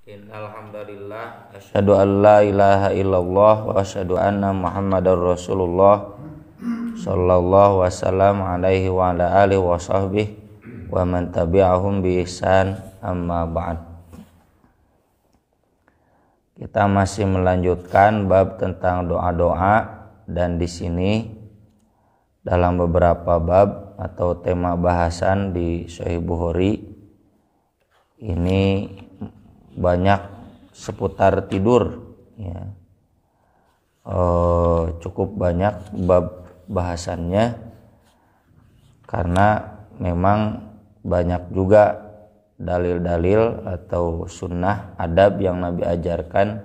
Innal hamdalillah asyhadu an la ilaha illallah wa asyhadu anna Muhammadar Rasulullah sallallahu wasallam alaihi wa ala alihi wa sahbihi wa man tabi'ahum bi ihsan, amma ba'd. Kita masih melanjutkan bab tentang doa-doa, dan di sini dalam beberapa bab atau tema bahasan di Sahih Bukhari ini banyak seputar tidur, ya. Cukup banyak bab bahasannya karena memang banyak juga dalil-dalil atau sunnah adab yang Nabi ajarkan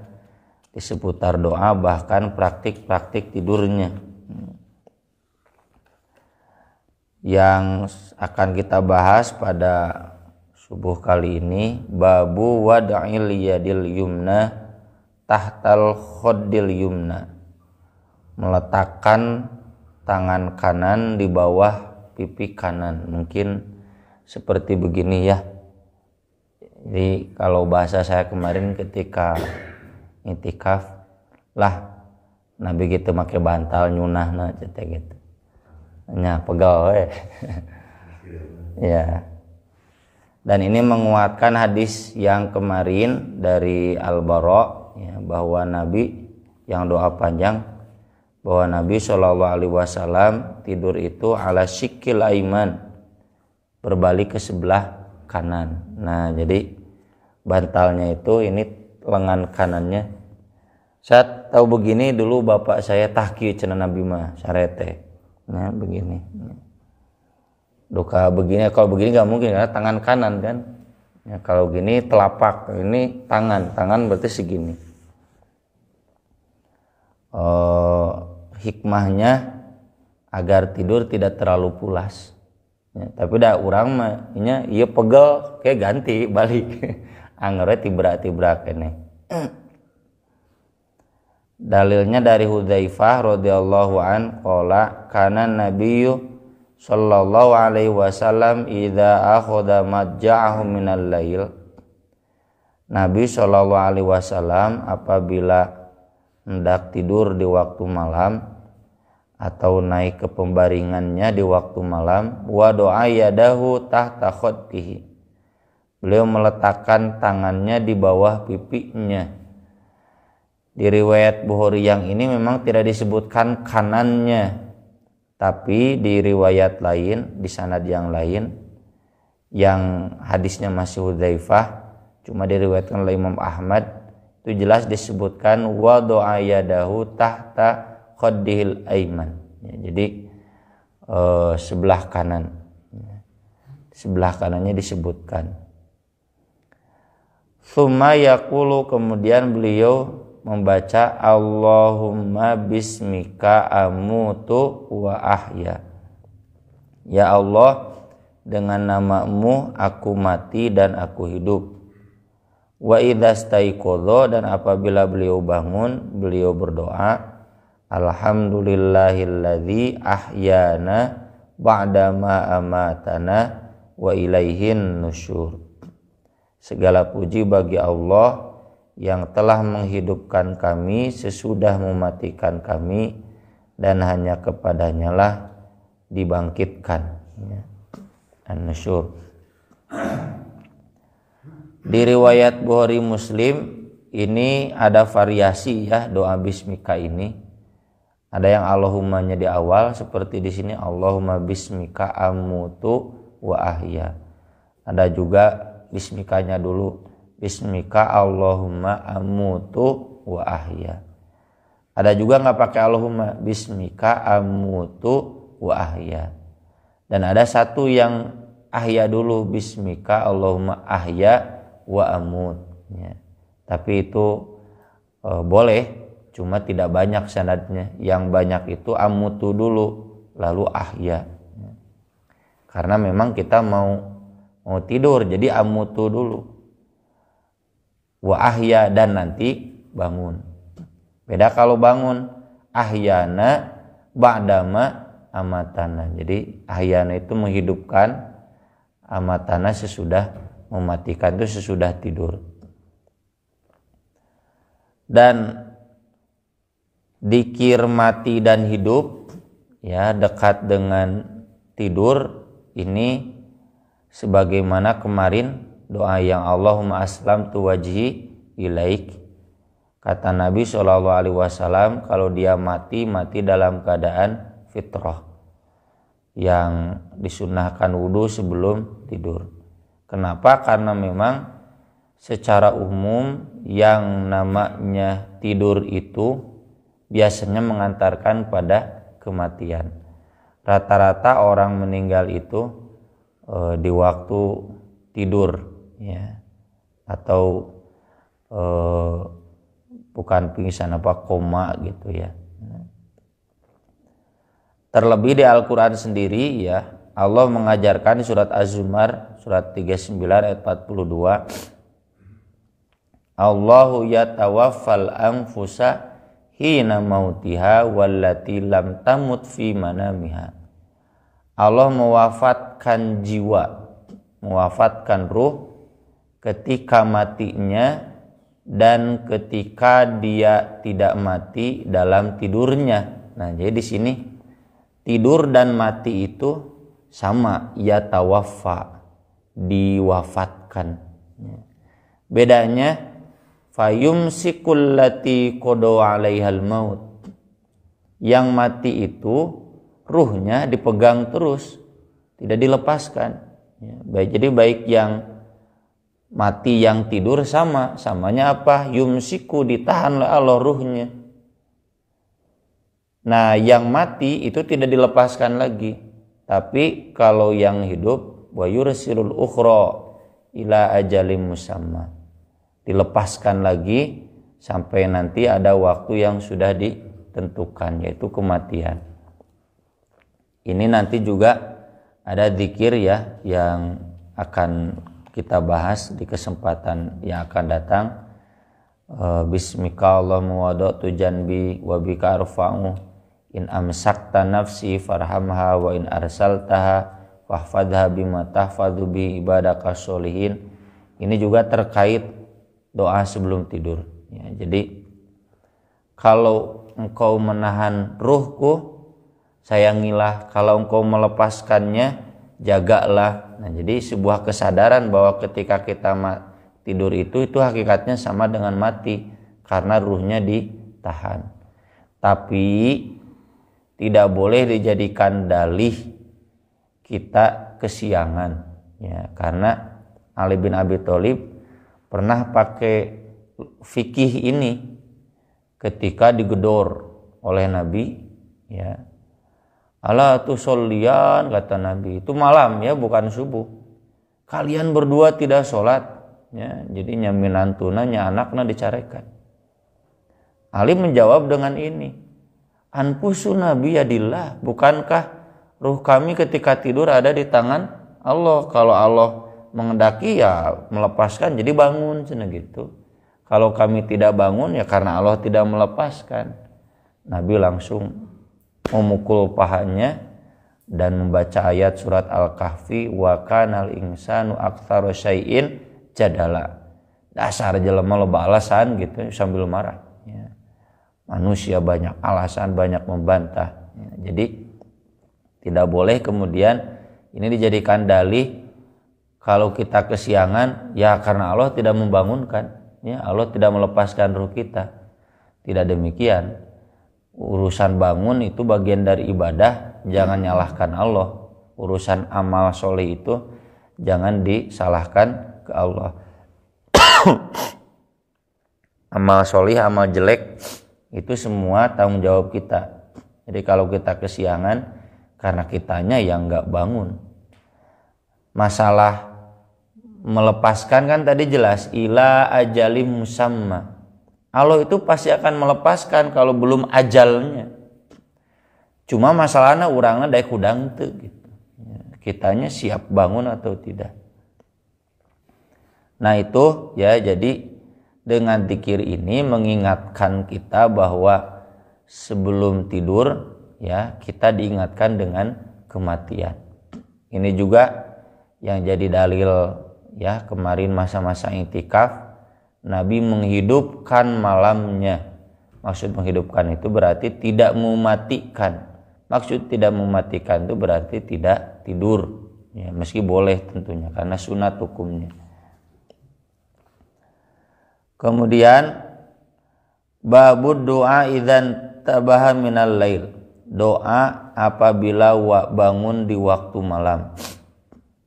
di seputar doa, bahkan praktik-praktik tidurnya. Yang akan kita bahas pada subuh kali ini, babu wad'il yadil yumna tahtal khoddil yumna, meletakkan tangan kanan di bawah pipi kanan. Mungkin seperti begini ya. Jadi kalau bahasa saya kemarin ketika itikaf lah, Nabi gitu make bantal nyunahna cetek gitu. Nya pegal we. Ya. Dan ini menguatkan hadis yang kemarin dari Al-Bara, ya, bahwa Nabi yang doa panjang, bahwa Nabi SAW tidur itu ala syikil aiman, berbalik ke sebelah kanan. Nah, jadi bantalnya itu ini lengan kanannya. Saya tahu begini dulu bapak saya tahki cenah Nabi mah sarete. Nah, begini. Duka begini, kalau begini nggak mungkin karena tangan kanan kan. Ya, kalau gini telapak, ini tangan berarti segini. Hikmahnya agar tidur tidak terlalu pulas. Ya, tapi dah urang mah nya ieu pegel kayak ganti balik. Anggernya tibrak-tibrak ini. Dalilnya dari Hudzaifah radhiyallahu an qala kana nabiyyu sallallahu alaihi wasallam idza akhadha madja'ahu minal lail. Nabi sallallahu alaihi wasallam apabila hendak tidur di waktu malam atau naik ke pembaringannya di waktu malam, wa do'a yadahu tahta khottihi, beliau meletakkan tangannya di bawah pipinya. Di riwayat Bukhari yang ini memang tidak disebutkan kanannya, tapi di riwayat lain, di sanad yang lain, yang hadisnya masih Hudzaifah, cuma diriwayatkan oleh Imam Ahmad, itu jelas disebutkan wa do'a yadahu tahta khoddihil aiman. Ya, jadi sebelah kanan, sebelah kanannya disebutkan. Tsumma yaqulu, kemudian beliau membaca Allahumma bismika amutu wa ahya. Ya Allah, dengan namamu aku mati dan aku hidup. Wa idza staiqadha, dan apabila beliau bangun beliau berdoa alhamdulillahilladzi ahyana ba'dama amatana wa ilaihin nusyur. Segala puji bagi Allah yang telah menghidupkan kami sesudah mematikan kami, dan hanya kepadanya lah dibangkitkan. Ya. An-nusyur. Di riwayat Bukhari Muslim ini ada variasi ya doa bismika ini. Ada yang Allahummanya di awal seperti di sini Allahumma bismika amutu wa ahya. Ada juga bismikanya dulu, bismika Allahumma amutu wa ahya. Ada juga nggak pakai Allahumma, bismika amutu wa ahya. Dan ada satu yang ahya dulu, bismika Allahumma ahya wa amut. Ya. Tapi itu boleh, cuma tidak banyak sanadnya. Yang banyak itu amutu dulu, lalu ahya. Ya. Karena memang kita mau tidur, jadi amutu dulu. Wa ahya, dan nanti bangun. Beda kalau bangun, ahyana ba'dama amatana. Jadi ahyana itu menghidupkan, amatana sesudah mematikan itu sesudah tidur. Dan dzikir mati dan hidup ya dekat dengan tidur ini sebagaimana kemarin doa yang Allahumma aslamtu wajhi ilaik. Kata Nabi SAW, kalau dia mati dalam keadaan fitrah, yang disunnahkan wudhu sebelum tidur. Kenapa? Karena memang secara umum yang namanya tidur itu biasanya mengantarkan pada kematian. Rata-rata orang meninggal itu di waktu tidur, ya, atau bukan pingsan koma gitu ya. Terlebih di Al-Quran sendiri ya, Allah mengajarkan surat Az-Zumar surat 39 ayat 42, Allahu yatawaffal anfusa hina mautiha wallati lam tamut fi manamiha. Allah mewafatkan jiwa, mewafatkan ruh ketika matinya dan ketika dia tidak mati dalam tidurnya. Nah, jadi di sini tidur dan mati itu sama, ya tawaffa, diwafatkan. Bedanya fayumsikul lati qada 'alaihal maut. Yang mati itu ruhnya dipegang terus, tidak dilepaskan. Jadi baik yang mati yang tidur samanya apa? Yumsiku, ditahan oleh Allah ruhnya. Nah, yang mati itu tidak dilepaskan lagi. Tapi kalau yang hidup, wa yursilul ukhra ila ajalim musamma, dilepaskan lagi sampai nanti ada waktu yang sudah ditentukan, yaitu kematian. Ini nanti juga ada zikir ya yang akan kita bahas di kesempatan yang akan datang. Bismika Allahumma wada'tu janbi wa bika arfa'u in amsakta nafsi farhamha wa in arsaltaha fahfadha bima tahfadhu bi ibadaka sholihin. Ini juga terkait doa sebelum tidur ya. Jadi kalau engkau menahan ruhku, sayangilah, kalau engkau melepaskannya, jagalah. Nah, jadi sebuah kesadaran bahwa ketika kita tidur itu hakikatnya sama dengan mati karena ruhnya ditahan. Tapi tidak boleh dijadikan dalih kita kesiangan ya, karena Ali bin Abi Thalib pernah pakai fikih ini ketika digedor oleh Nabi ya. Ala tusollian, kata Nabi, itu malam ya, bukan subuh. Kalian berdua tidak sholat ya, jadi nyaminan tunanya anaknya dicarekan. Ali menjawab dengan ini, anfusu nabiyadillah, bukankah ruh kami ketika tidur ada di tangan Allah? Kalau Allah mengendaki ya melepaskan, jadi bangun cina gitu. Kalau kami tidak bangun ya karena Allah tidak melepaskan. Nabi langsung memukul pahanya dan membaca ayat surat Al-Kahfi, wa kanal insanu aktsara syai'in jadala. Dasar jelema loba alasan gitu sambil marah ya. Manusia banyak alasan, banyak membantah ya. Jadi tidak boleh kemudian ini dijadikan dalih kalau kita kesiangan ya karena Allah tidak membangunkan ya, Allah tidak melepaskan ruh kita. Tidak demikian. Urusan bangun itu bagian dari ibadah, jangan nyalahkan Allah. Urusan amal soleh itu jangan disalahkan ke Allah. Amal soleh, amal jelek itu semua tanggung jawab kita. Jadi kalau kita kesiangan karena kitanya yang nggak bangun. Masalah melepaskan kan tadi jelas, ila ajalim musamma. Allah itu pasti akan melepaskan kalau belum ajalnya. Cuma masalahnya urangna daek hudang teu gitu. Kitanya siap bangun atau tidak. Nah itu ya, jadi dengan zikir ini mengingatkan kita bahwa sebelum tidur ya kita diingatkan dengan kematian. Ini juga yang jadi dalil ya kemarin masa-masa iktikaf Nabi menghidupkan malamnya. Maksud menghidupkan itu berarti tidak mematikan. Maksud tidak mematikan itu berarti tidak tidur. Ya, meski boleh tentunya karena sunat hukumnya. Kemudian babud doa idzan tabaha minal lail. Doa apabila bangun di waktu malam.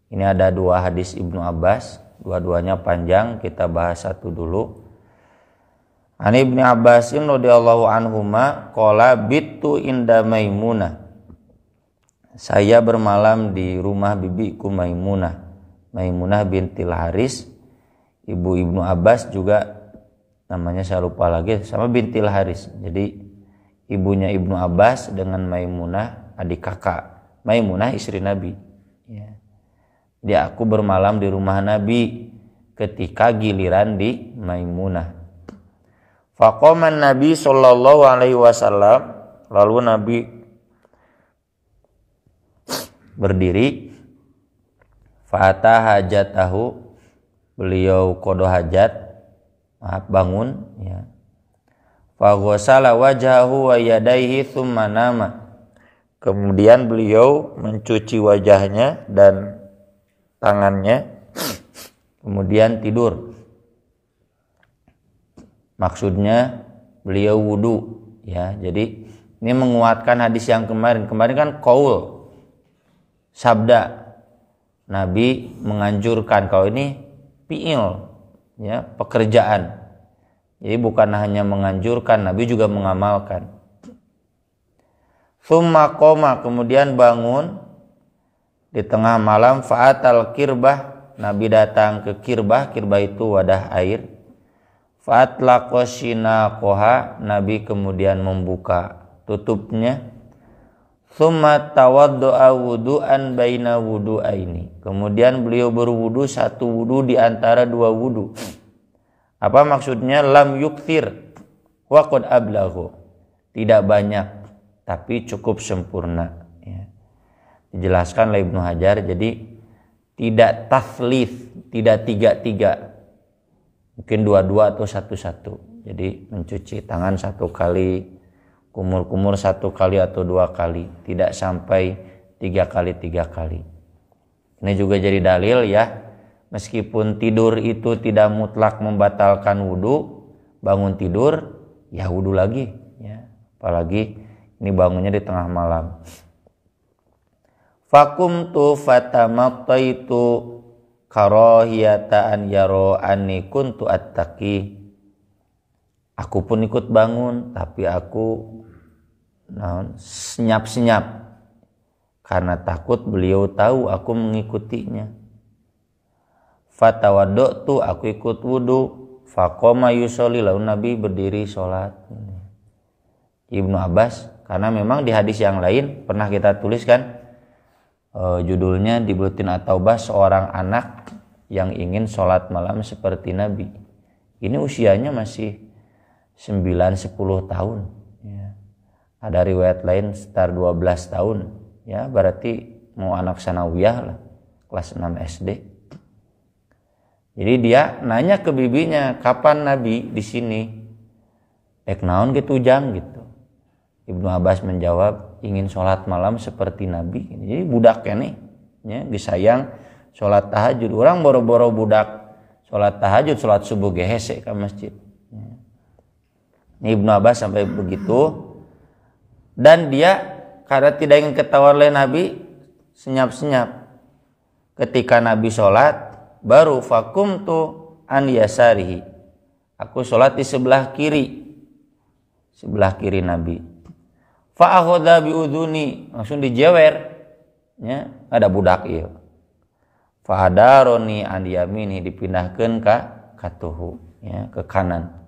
Ini ada dua hadis Ibnu Abbas, dua-duanya panjang, kita bahas satu dulu. An Ibnu Abbasin radhiyallahu anhuma qala bittu inda Maimunah. Saya bermalam di rumah bibiku Maimunah. Maimunah bintil Haris, ibu Ibnu Abbas juga namanya saya lupa lagi, sama bintil Haris. Jadi ibunya Ibnu Abbas dengan Maimunah adik kakak. Maimunah istri Nabi. Ya. Dia aku bermalam di rumah Nabi ketika giliran di Maimunah. Faqaman Nabi sallallahu alaihi wasallam, lalu Nabi berdiri. Fa'ata hajatahu, beliau qada hajat, bangun ya. Fa ghasala wajhahu wa yadayhi tsumma nama. Kemudian beliau mencuci wajahnya dan tangannya, kemudian tidur. Maksudnya beliau wudu ya. Jadi ini menguatkan hadis yang kemarin. Kemarin kan qaul, sabda. Nabi menganjurkan, kalau ini fi'il ya, pekerjaan. Jadi bukan hanya menganjurkan, Nabi juga mengamalkan. Tsumma qoma, kemudian bangun di tengah malam. Fa'atal kirbah, Nabi datang ke kirbah. Kirbah itu wadah air. Fa'atlaqa shinaqaha, Nabi kemudian membuka tutupnya. Tsumma tawaddu'a wudu'an baina wudu'aini, kemudian beliau berwudu satu wudu di antara dua wudu. Apa maksudnya? Lam yukthir wa qad ablaghu, tidak banyak tapi cukup sempurna ya. Dijelaskan oleh Ibnu Hajar, jadi tidak tathlits, tidak tiga-tiga, mungkin dua-dua atau satu-satu. Jadi mencuci tangan satu kali, kumur-kumur satu kali atau dua kali, tidak sampai tiga kali. Ini juga jadi dalil ya, meskipun tidur itu tidak mutlak membatalkan wudu, bangun tidur ya wudu lagi ya. Apalagi ini bangunnya di tengah malam. Fakumtu fatamattaitu karahiyata an yaro anni kuntu attaqi. Aku pun ikut bangun, tapi aku senyap-senyap karena takut beliau tahu aku mengikutinya. Fatawaddu'tu, aku ikut wudu. Faqama yusolli, lalu Nabi berdiri sholat. Ibnu Abbas, karena memang di hadis yang lain pernah kita tuliskan judulnya di Buletin At-Taubah, seorang anak yang ingin sholat malam seperti Nabi. Ini usianya masih 9-10 tahun ya. Ada riwayat lain sekitar 12 tahun ya, berarti mau anak sanawiyah lah, kelas 6 SD. Jadi dia nanya ke bibinya, kapan Nabi di sini? Naon gitu jang gitu. Ibnu Abbas menjawab, ingin sholat malam seperti Nabi. Jadi budaknya nih ya, disayang sholat tahajud. Orang boro-boro budak sholat tahajud, sholat subuh gehese ke masjid. Ibnu Abbas sampai begitu, dan dia karena tidak ingin ketahuan oleh Nabi, senyap-senyap. Ketika Nabi sholat, baru fakumtu an yasarihi, aku sholat di sebelah kiri Nabi. Fa'akhadha biudhuni, langsung dijewer ya, ada budak ieu. Fa'adaroni an yamini, dipindahkeun ka katuhu ya, ke kanan.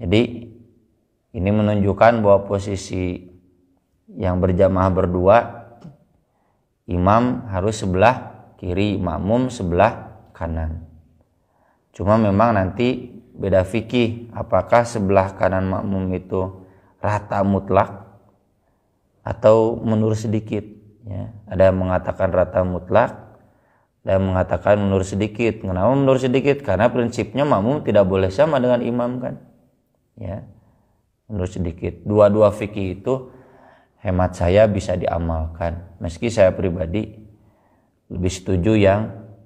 Jadi ini menunjukkan bahwa posisi yang berjamaah berdua, imam harus sebelah kiri, makmum sebelah kanan. Cuma memang nanti beda fikih, apakah sebelah kanan makmum itu rata mutlak atau mundur sedikit ya. Ada yang mengatakan rata mutlak, dan mengatakan mundur sedikit. Kenapa mundur sedikit? Karena prinsipnya makmum tidak boleh sama dengan imam kan. Ya. Mundur sedikit. Dua-dua fikih itu hemat saya bisa diamalkan. Meski saya pribadi lebih setuju yang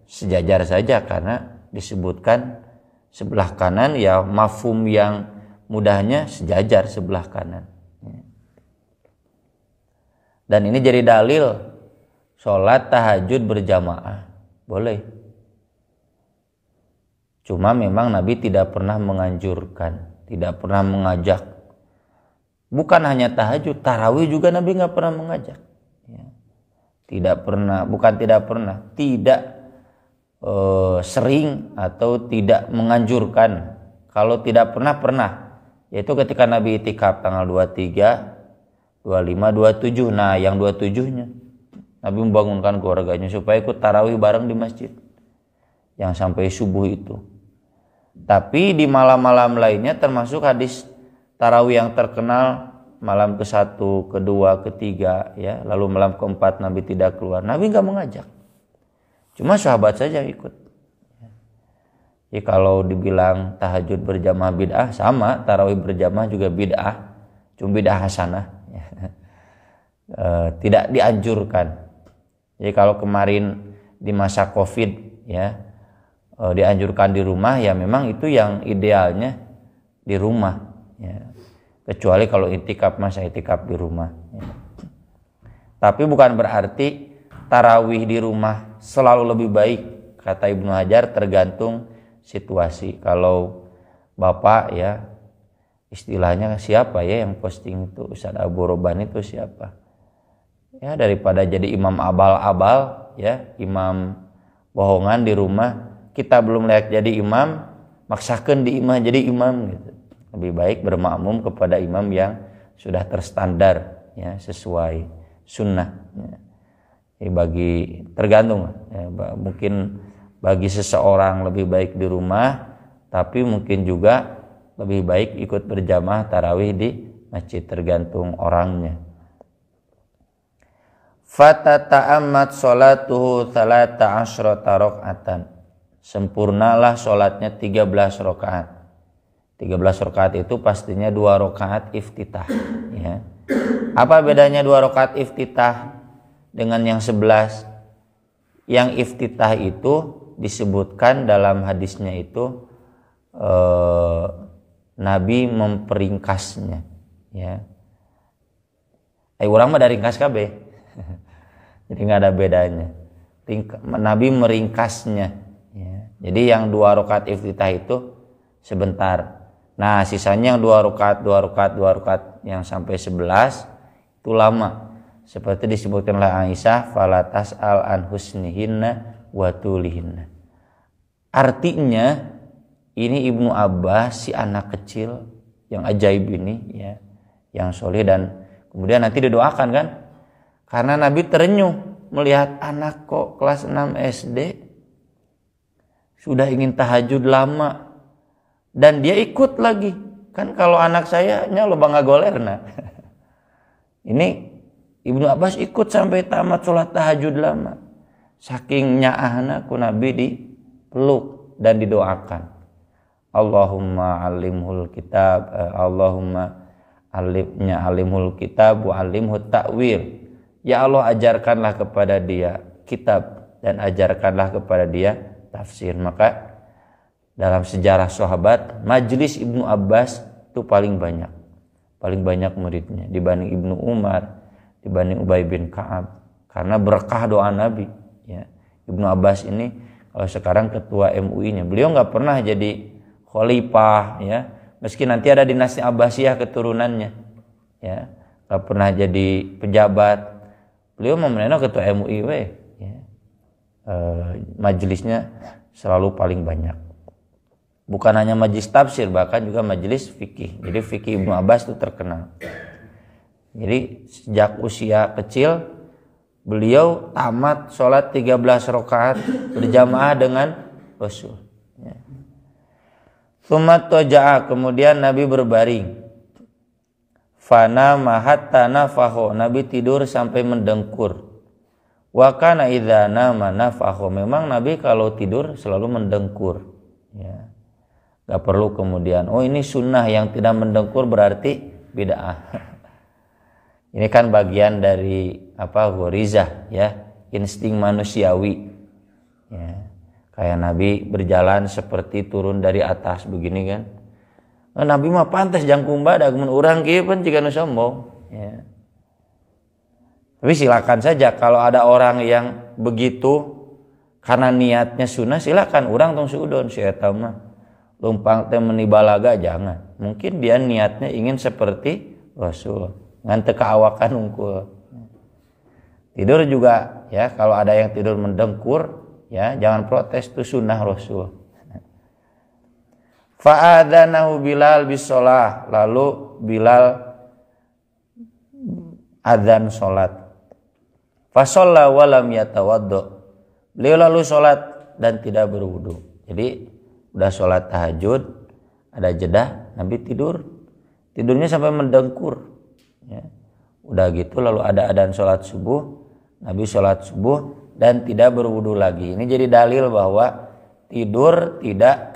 sejajar saja karena disebutkan sebelah kanan, ya mafhum yang mudahnya sejajar sebelah kanan. Dan ini jadi dalil sholat tahajud berjamaah boleh. Cuma memang Nabi tidak pernah menganjurkan, tidak pernah mengajak. Bukan hanya tahajud, tarawih juga Nabi nggak pernah mengajak. Tidak pernah, bukan tidak pernah, tidak sering atau tidak menganjurkan. Kalau tidak pernah, yaitu ketika Nabi itikaf tanggal 23, 25, 27. Nah yang 27-nya Nabi membangunkan keluarganya supaya ikut tarawih bareng di masjid yang sampai subuh itu. Tapi di malam-malam lainnya termasuk hadis tarawih yang terkenal, malam ke-1, ke-2, ke-3 ya, lalu malam ke-4 Nabi tidak keluar. Nabi enggak mengajak. Cuma sahabat saja ikut. Jadi kalau dibilang tahajud berjamaah bid'ah, sama, tarawih berjamaah juga bid'ah, cuma bid'ah hasanah. Tidak dianjurkan. Jadi kalau kemarin di masa Covid ya, dianjurkan di rumah, ya memang itu yang idealnya di rumah ya. Kecuali kalau itikaf, masa itikaf di rumah ya. Tapi bukan berarti tarawih di rumah selalu lebih baik. Kata Ibnu Hajar, tergantung situasi. Kalau Bapak ya, istilahnya siapa ya yang posting itu, Ustaz Abu Roban itu siapa ya, daripada jadi imam abal-abal ya, imam bohongan di rumah, kita belum layak jadi imam, maksakan di imam jadi imam gitu. Lebih baik bermakmum kepada imam yang sudah terstandar ya, sesuai sunnah ya. Bagi tergantung ya, mungkin bagi seseorang lebih baik di rumah, tapi mungkin juga lebih baik ikut berjamaah tarawih di masjid, tergantung orangnya. Fatata'ammat sholatuhu 13 rakaatan. Sempurnalah sholatnya 13 rakaat. 13 rakaat itu pastinya 2 rakaat iftitah ya. Apa bedanya 2 rakaat iftitah dengan yang 11? Yang iftitah itu disebutkan dalam hadisnya itu Nabi memperingkasnya ya. Orang mah dari ringkas KB. Jadi nggak ada bedanya. Nabi meringkasnya ya. Jadi yang 2 rakaat iftitah itu sebentar. Nah sisanya yang 2 rakaat yang sampai 11 itu lama. Seperti disebutkan oleh Aisyah, falatas al an husnihinna wa tulihinna. Artinya ini Ibnu Abbas, si anak kecil yang ajaib ini ya, yang soleh, dan kemudian nanti didoakan kan, karena Nabi terenyuh melihat anak kok kelas 6 SD sudah ingin tahajud lama, dan dia ikut lagi kan. Kalau anak saya nya lo bangga golerna. Ini Ibnu Abbas ikut sampai tamat sholat tahajud lama, saking nyaahna ku Nabi dipeluk dan didoakan. Allahumma alimhul kitab, Allahumma alimhul kitab wa alimhu ta'wil. Ya Allah, ajarkanlah kepada dia kitab dan ajarkanlah kepada dia tafsir. Maka dalam sejarah sahabat, majelis Ibnu Abbas itu paling banyak muridnya dibanding Ibnu Umar, dibanding Ubay bin Ka'ab, karena berkah doa Nabi ya. Ibnu Abbas ini kalau sekarang ketua MUI-nya, beliau nggak pernah jadi khalifah ya, meski nanti ada dinasti Abbasiyah keturunannya ya, nggak pernah jadi pejabat. Beliau memenangi ketua MUI ya. Majelisnya selalu paling banyak. Bukan hanya majelis tafsir, bahkan juga majelis fikih. Jadi fikih Ibnu Abbas itu terkenal. Jadi sejak usia kecil beliau tamat sholat 13 rakaat berjamaah dengan Rasul. Tsumma taja'a, kemudian Nabi berbaring. Fana mahatta nafaho, Nabi tidur sampai mendengkur. Wa kana idza nama nafakha, memang Nabi kalau tidur selalu mendengkur, ya. Gak perlu kemudian ini sunnah yang tidak mendengkur berarti bid'ah. Ini kan bagian dari ghorizah, ya, insting manusiawi, ya. Kayak Nabi berjalan seperti turun dari atas begini kan. Nabi mah pantas jangkung badak mun urang kieu pun jiga nu sombong, ya. Tapi silakan saja kalau ada orang yang begitu karena niatnya sunnah, silakan urang tong suudon si eta mah. Lumpang teh meuni balaga jangan. Mungkin dia niatnya ingin seperti Rasul, ngan teu kaawakan unggul. Tidur juga, ya, kalau ada yang tidur mendengkur, ya, jangan protes, itu sunnah Rasul. Fa'adzanahu Bilal bisolah, lalu Bilal adzan salat. Fasalla walam yatawaddo, beliau lalu salat dan tidak berwudu. Jadi udah salat tahajud, ada jeda, Nabi tidurnya sampai mendengkur, ya. Udah gitu lalu ada adzan salat subuh, Nabi salat subuh dan tidak berwudu lagi. Ini jadi dalil bahwa tidur tidak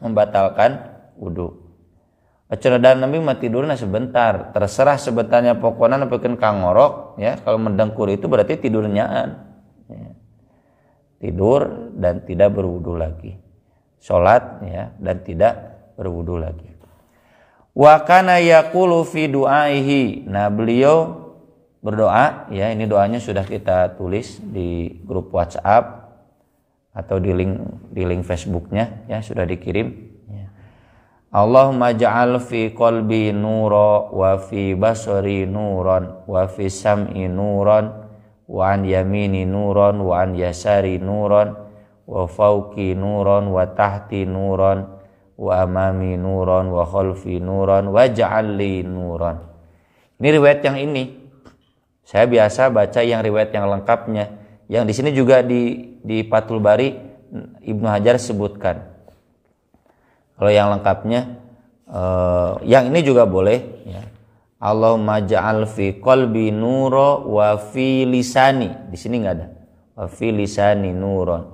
membatalkan wudu. Acara Nabi mah tidurnya sebentar, terserah sebentarnya pokoknya nepikeun kangorok, ya. Kalau mendengkur itu berarti tidurnyaan, ya. Tidur dan tidak berwudu lagi. Salat, ya, dan tidak berwudu lagi. Wa kana yaqulu fi du'aihi. Nah, beliau berdoa, ya, ini doanya sudah kita tulis di grup WhatsApp atau di link Facebooknya, ya, sudah dikirim. Allahumma ja'al fi qalbi nura wa fi basari nuran wa fi sam'i nuran wa an yamini nuran wa an yasari nuran wa fawqi nuran wa tahti nuran wa amami nuran wa khalfi nuran wa ja'al li nuran. Ini riwayat yang ini. Saya biasa baca yang riwayat yang lengkapnya. Yang di sini juga di Fathul Bari Ibnu Hajar sebutkan. Kalau yang lengkapnya, yang ini juga boleh, ya. Allahumma ja'al fi qalbi nura wa fi lisani. Di sini nggak ada. Wa fi lisani nuron,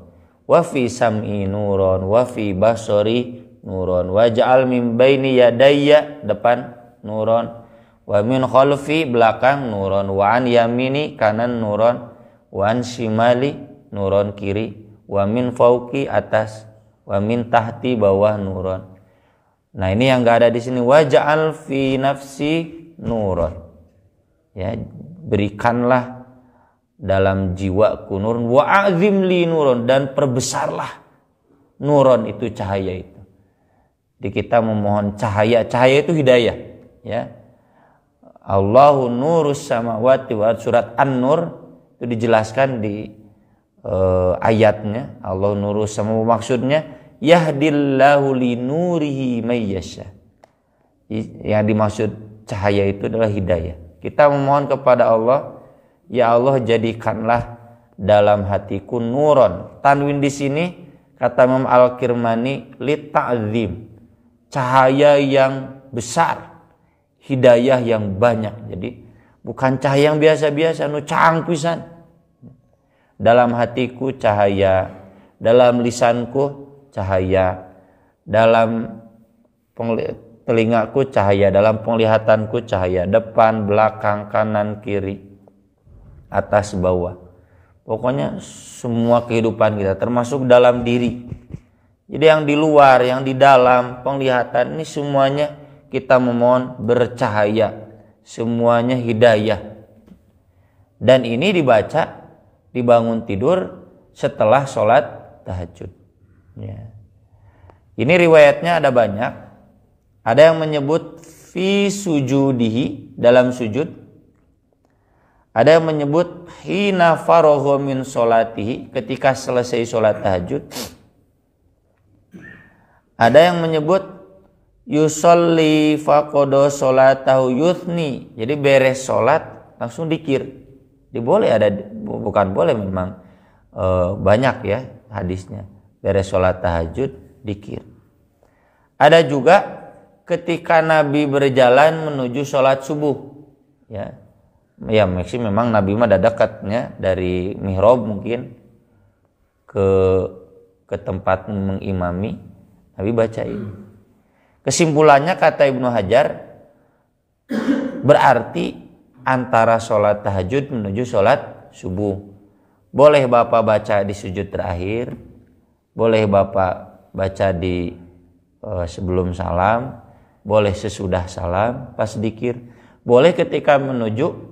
wa fi sam'i nuron, wa fi basari nuron, wa ja'al min baini yadayya, depan nuron, wa min khalfi, belakang nuron, wa an yamini, kanan nuron, wa an shimali, nuron kiri, wa min fauqi, atas, wa min tahti, bawah nuron. Nah, ini yang enggak ada di sini. Wa ja'al fi nafsi nuron, ya, berikanlah dalam jiwaku nuron, wa a'zim li nuron, dan perbesarlah nuron, itu cahaya itu. Jadi kita memohon cahaya itu hidayah, ya. Allahu nurus samawati wal ardh, surat An-Nur itu dijelaskan di ayatnya. Allahu nurus samawati, maksudnya yahdillahu li nurihi may yasha. Yang dimaksud cahaya itu adalah hidayah. Kita memohon kepada Allah, ya Allah jadikanlah dalam hatiku nuron. Tanwin di sini kata Imam Al-Kirmani li ta'zim, cahaya yang besar, hidayah yang banyak. Jadi bukan cahaya yang biasa-biasa, nu cang pisan. Dalam hatiku cahaya, dalam lisanku cahaya, dalam telingaku cahaya, dalam penglihatanku cahaya, depan, belakang, kanan, kiri, atas, bawah. Pokoknya semua kehidupan kita, termasuk dalam diri. Jadi yang di luar, yang di dalam, penglihatan, ini semuanya kita memohon bercahaya, semuanya hidayah. Dan ini dibaca dibangun tidur setelah sholat tahajud, ya. Ini riwayatnya ada banyak. Ada yang menyebut fi sujudihi, dalam sujud. Ada yang menyebut hina faragha min sholatihi, ketika selesai sholat tahajud. Ada yang menyebut yusolli faqada sholatahu yuthni, jadi beres sholat langsung dikir. Boleh, ada, bukan boleh, memang banyak, ya, hadisnya. Beres sholat tahajud dikir. Ada juga ketika Nabi berjalan menuju sholat subuh, ya, Ya memang Nabi mah dekatnya dari mihrab mungkin ke tempat mengimami, Nabi bacain. Kesimpulannya kata Ibnu Hajar, berarti antara sholat tahajud menuju sholat subuh. Boleh Bapak baca di sujud terakhir, boleh Bapak baca di sebelum salam, boleh sesudah salam pas dzikir, boleh ketika menuju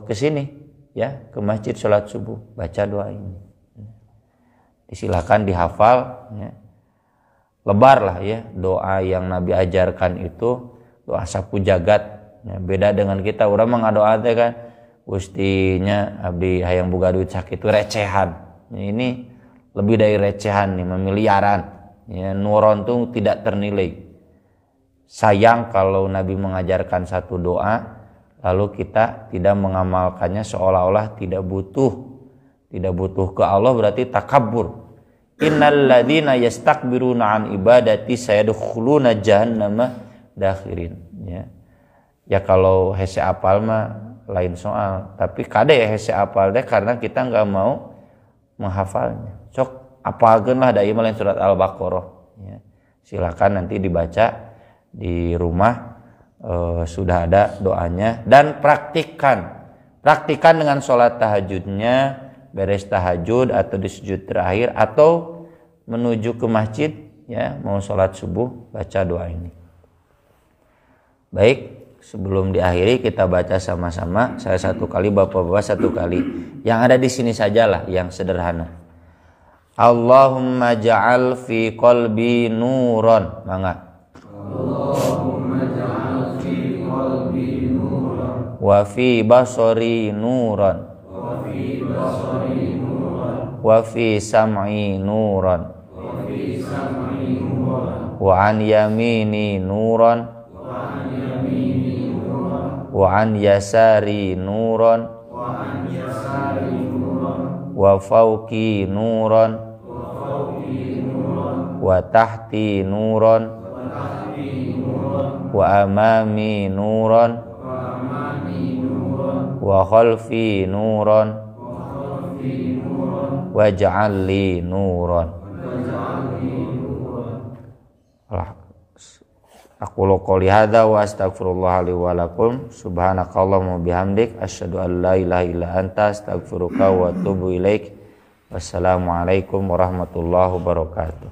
ke sini ya, ke masjid sholat subuh, baca doa ini. Silakan dihafal ya. Lebar lah ya doa yang Nabi ajarkan itu, doa sapu jagat ya. Beda dengan kita, orang mah ngadoa teh kan gustinya abdi hayang boga duit sakitu recehan. Ini lebih dari recehan nih, memiliaran ya. Nuron tuh tidak ternilai. Sayang kalau Nabi mengajarkan satu doa lalu kita tidak mengamalkannya, seolah-olah tidak butuh ke Allah, berarti takabur. Innal ladzina yastakbiruna an ibadati sayadkhuluna jahannama dakhirin ya. Ya kalau hese apal mah lain soal, tapi kade hese apal deh karena kita enggak mau menghafalnya. Sok apalkeun lah da ieu lain surat Al-Baqarah ya. Silakan nanti dibaca di rumah, sudah ada doanya, dan praktikan dengan sholat tahajudnya, beres tahajud atau di sujud terakhir atau menuju ke masjid ya, mau sholat subuh baca doa ini. Baik, sebelum diakhiri kita baca sama-sama, saya satu kali, Bapak-bapak satu kali. Yang ada di sini sajalah yang sederhana. Allahumma ja'al fi qalbi nuron. Mangga. Allahumma ja'al fi qalbi nuran Wa fi basari nuron. wa fi basari nuran Wa fi sam'i nuron. wa fi sam'i nuran Wa an yamini nuron. wa an yamini nuran Wa an yasari nuron. wa an yasari nuran Wa fawqi nuron. wa fawqi nuran Wa tahti nuron. wa tahti nuran Wa amami nuron. wa amami nuran Wa khalfi nuron. wa khalfi nuran Waj'al li nuron. wa ja'al li nuran. Aqulu qouli hadza wa astaghfirullah li wa lakum. Subhanakallahumma bihamdik asyhadu an la ilaha illa anta astaghfiruka wa atubu ilaik. Wassalamualaikum warahmatullahi wabarakatuh.